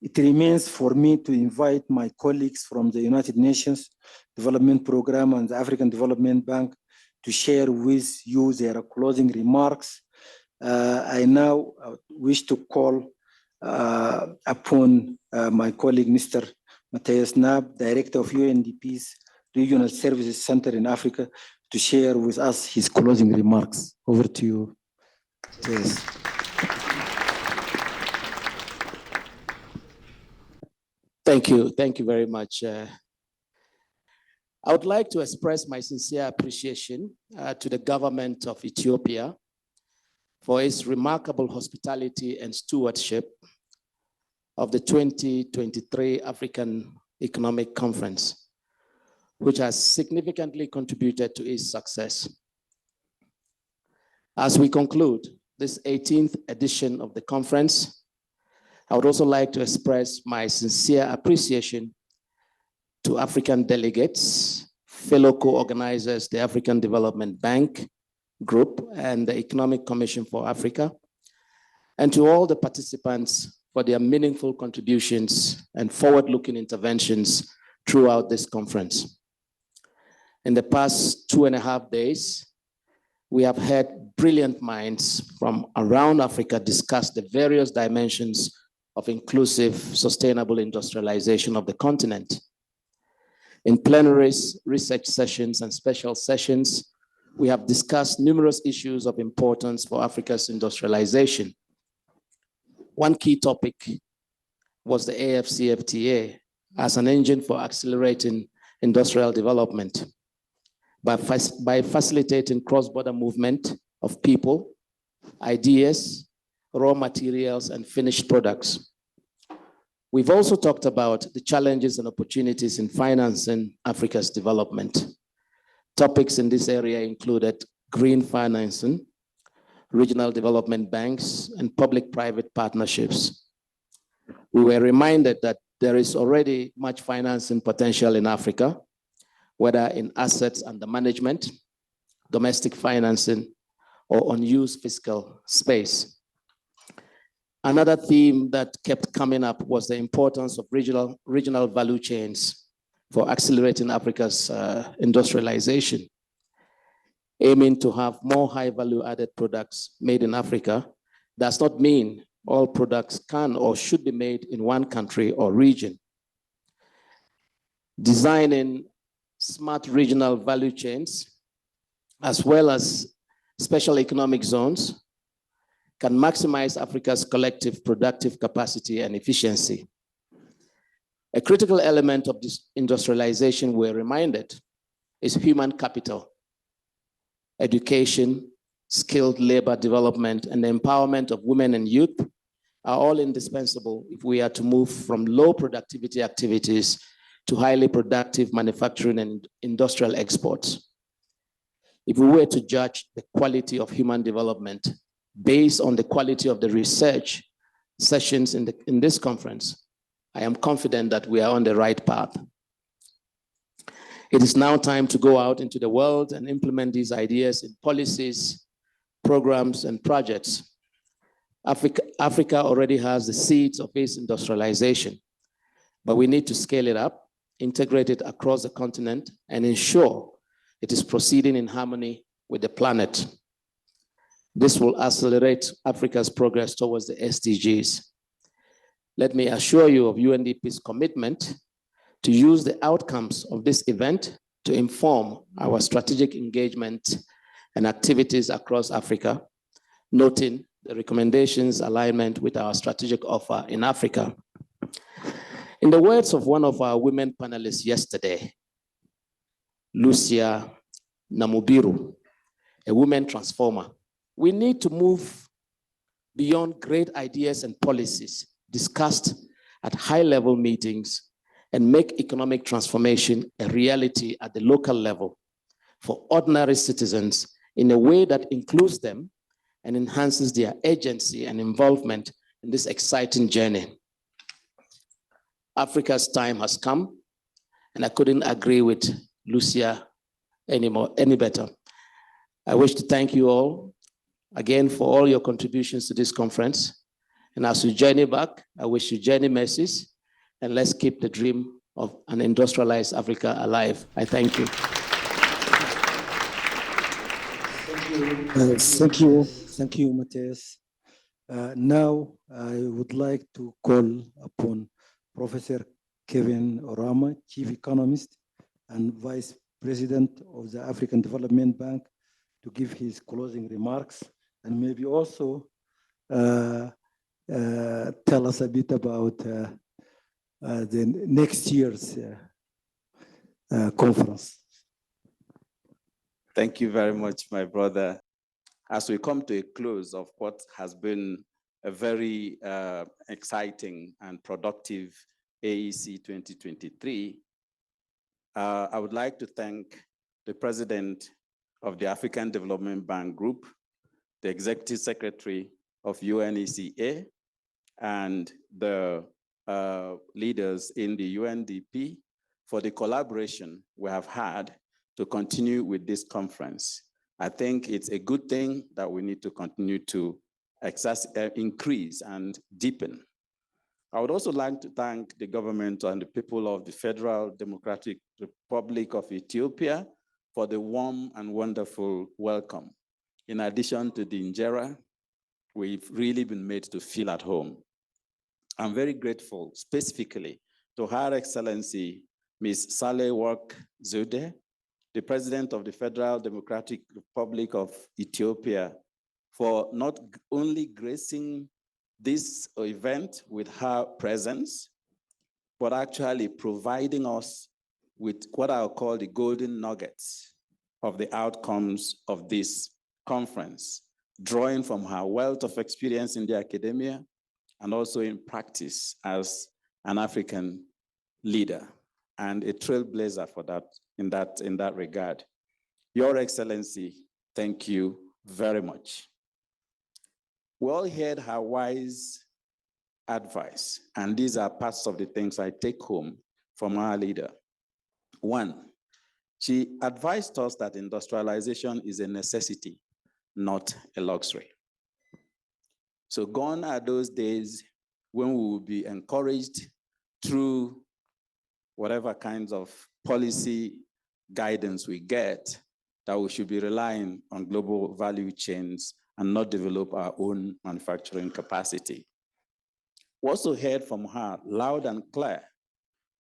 it remains for me to invite my colleagues from the United Nations Development Programme and the African Development Bank to share with you their closing remarks. I now wish to call upon my colleague, Mr. Matthias Nab, Director of UNDP's Regional Services Center in Africa, to share with us his closing remarks. Over to you. Yes. Thank you very much. I would like to express my sincere appreciation to the government of Ethiopia for its remarkable hospitality and stewardship of the 2023 African Economic Conference, which has significantly contributed to its success. As we conclude this 18th edition of the conference, I would also like to express my sincere appreciation to African delegates, fellow co-organizers, the African Development Bank Group and the Economic Commission for Africa, and to all the participants for their meaningful contributions and forward-looking interventions throughout this conference. In the past 2.5 days, we have heard brilliant minds from around Africa discuss the various dimensions of inclusive, sustainable industrialization of the continent. In plenaries, research sessions, and special sessions, we have discussed numerous issues of importance for Africa's industrialization. One key topic was the AfCFTA as an engine for accelerating industrial development by facilitating cross-border movement of people, ideas, raw materials, and finished products. We've also talked about the challenges and opportunities in financing Africa's development. Topics in this area included green financing, regional development banks, and public-private partnerships. We were reminded that there is already much financing potential in Africa, whether in assets under management, domestic financing, or unused fiscal space. Another theme that kept coming up was the importance of regional value chains for accelerating Africa's industrialization. Aiming to have more high value added products made in Africa does not mean all products can or should be made in one country or region. Designing smart regional value chains, as well as special economic zones, can maximize Africa's collective productive capacity and efficiency. A critical element of this industrialization, we're reminded, is human capital. Education, skilled labor development, and the empowerment of women and youth are all indispensable if we are to move from low productivity activities to highly productive manufacturing and industrial exports. If we were to judge the quality of human development based on the quality of the research sessions in this conference, I am confident that we are on the right path. It is now time to go out into the world and implement these ideas in policies, programs, and projects. Africa already has the seeds of its industrialization, but we need to scale it up, integrate it across the continent, and ensure it is proceeding in harmony with the planet. This will accelerate Africa's progress towards the SDGs. Let me assure you of UNDP's commitment to use the outcomes of this event to inform our strategic engagement and activities across Africa, noting the recommendations' alignment with our strategic offer in Africa. In the words of one of our women panelists yesterday, Lucia Namubiru, a woman transformer, we need to move beyond great ideas and policies discussed at high-level meetings and make economic transformation a reality at the local level for ordinary citizens in a way that includes them and enhances their agency and involvement in this exciting journey. Africa's time has come, and I couldn't agree with Lucia any better. I wish to thank you all again for all your contributions to this conference, And as you journey back, I wish you journey mercies, and let's keep the dream of an industrialized Africa alive. I thank you. Thank you, Matthias. Now, I would like to call upon Professor Kevin Orama, Chief Economist and Vice President of the African Development Bank, to give his closing remarks, and maybe also tell us a bit about the next year's conference. Thank you very much, my brother. As we come to a close of what has been a very exciting and productive AEC 2023, I would like to thank the President of the African Development Bank Group, the Executive Secretary of UNECA, and the leaders in the UNDP for the collaboration we have had to continue with this conference. I think it's a good thing that we need to continue to increase and deepen. I would also like to thank the government and the people of the Federal Democratic Republic of Ethiopia for the warm and wonderful welcome. In addition to the injera, we've really been made to feel at home. I'm very grateful specifically to Her Excellency Ms. Sahle-Work Zewde, the President of the Federal Democratic Republic of Ethiopia, for not only gracing this event with her presence, but actually providing us with what I'll call the golden nuggets of the outcomes of this conference, drawing from her wealth of experience in the academia and also in practice as an African leader and a trailblazer for that in that regard. Your Excellency, thank you very much. We all heard her wise advice, and these are parts of the things I take home from our leader. One, she advised us that industrialization is a necessity, not a luxury. So gone are those days when we will be encouraged through whatever kinds of policy guidance we get that we should be relying on global value chains and not develop our own manufacturing capacity. We also heard from her loud and clear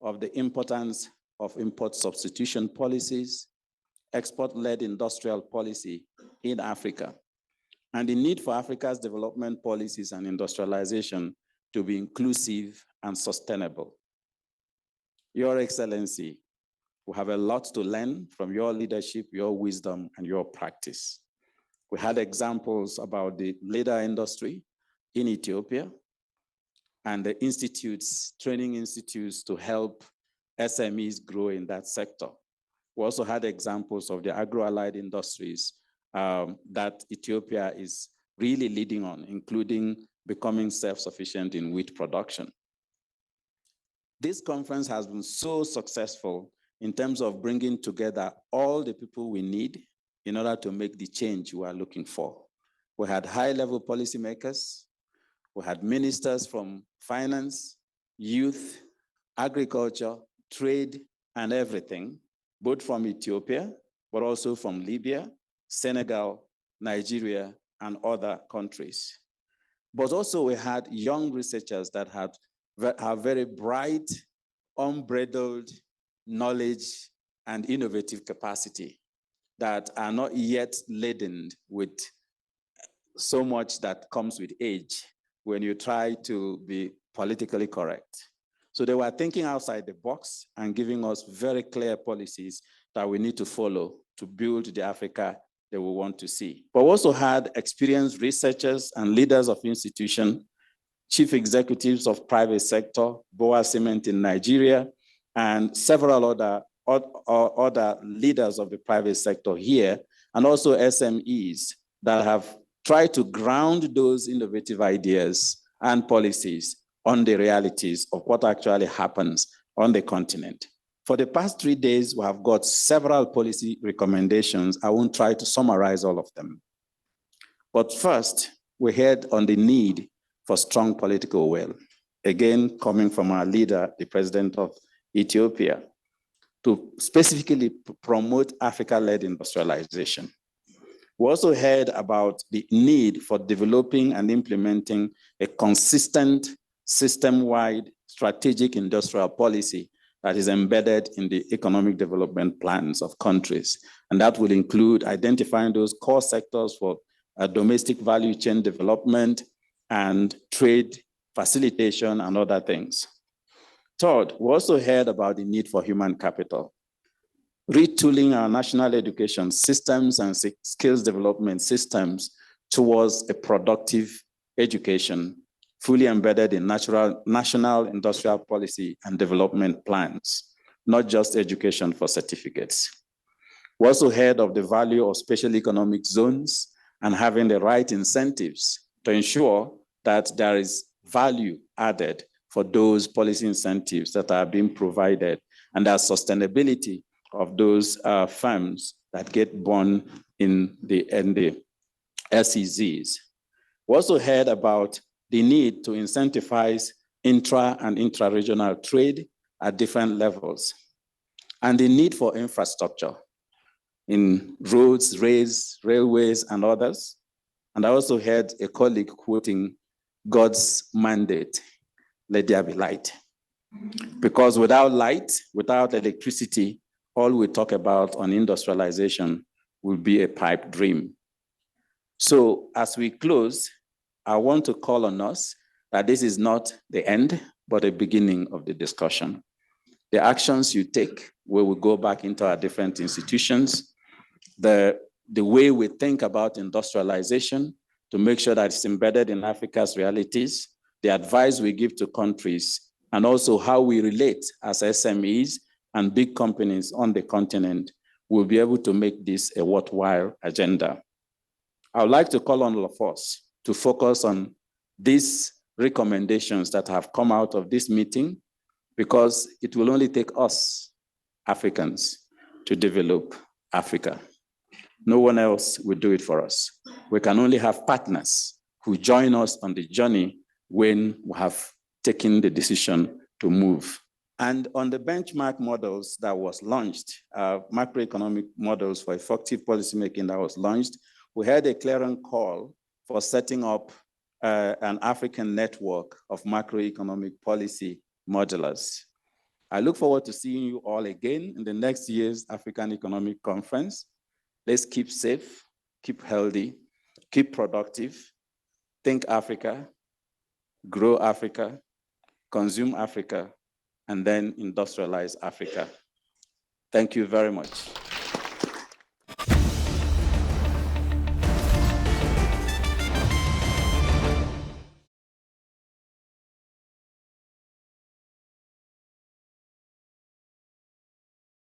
of the importance of import substitution policies, export-led industrial policy in Africa, and the need for Africa's development policies and industrialization to be inclusive and sustainable. Your Excellency, we have a lot to learn from your leadership, your wisdom, and your practice. We had examples about the leather industry in Ethiopia and the institutes, training institutes to help SMEs grow in that sector. We also had examples of the agro-allied industries that Ethiopia is really leading on, including becoming self-sufficient in wheat production. This conference has been so successful in terms of bringing together all the people we need in order to make the change we are looking for. We had high-level policymakers, we had ministers from finance, youth, agriculture, trade, and everything, both from Ethiopia, but also from Libya, Senegal, Nigeria, and other countries. But also we had young researchers that have very bright, unbridled knowledge and innovative capacity that are not yet laden with so much that comes with age when you try to be politically correct. So they were thinking outside the box and giving us very clear policies that we need to follow to build the Africa that we want to see. But we also had experienced researchers and leaders of institutions, chief executives of private sector, Boa Cement in Nigeria, and several other leaders of the private sector here, and also SMEs that have tried to ground those innovative ideas and policies on the realities of what actually happens on the continent. For the past 3 days, we have got several policy recommendations. I won't try to summarize all of them. But first, we heard on the need for strong political will. Again, coming from our leader, the president of Ethiopia, to specifically promote Africa-led industrialization. We also heard about the need for developing and implementing a consistent system-wide strategic industrial policy that is embedded in the economic development plans of countries. And that will include identifying those core sectors for domestic value chain development and trade facilitation and other things. Third, we also heard about the need for human capital. Retooling our national education systems and skills development systems towards a productive education, fully embedded in national industrial policy and development plans, not just education for certificates. We also heard of the value of special economic zones and having the right incentives to ensure that there is value added for those policy incentives that are being provided, and that sustainability of those firms that get born in the SEZs. We also heard about the need to incentivize intra and intra-regional trade at different levels, and the need for infrastructure in roads, railways, and others. And I also heard a colleague quoting God's mandate, let there be light. Because without light, without electricity, all we talk about on industrialization will be a pipe dream. So as we close, I want to call on us that this is not the end, but a beginning of the discussion. The actions you take, where we go back into our different institutions, the way we think about industrialization to make sure that it's embedded in Africa's realities, the advice we give to countries, and also how we relate as SMEs and big companies on the continent, will be able to make this a worthwhile agenda. I would like to call on all of us to focus on these recommendations that have come out of this meeting, because it will only take us, Africans, to develop Africa. No one else will do it for us. We can only have partners who join us on the journey when we have taken the decision to move. And on the benchmark models that was launched, macroeconomic models for effective policymaking that was launched, we had a clarion call for setting up an African network of macroeconomic policy modelers. I look forward to seeing you all again in the next year's African Economic Conference. Let's keep safe, keep healthy, keep productive, think Africa, grow Africa, consume Africa, and then industrialize Africa. Thank you very much.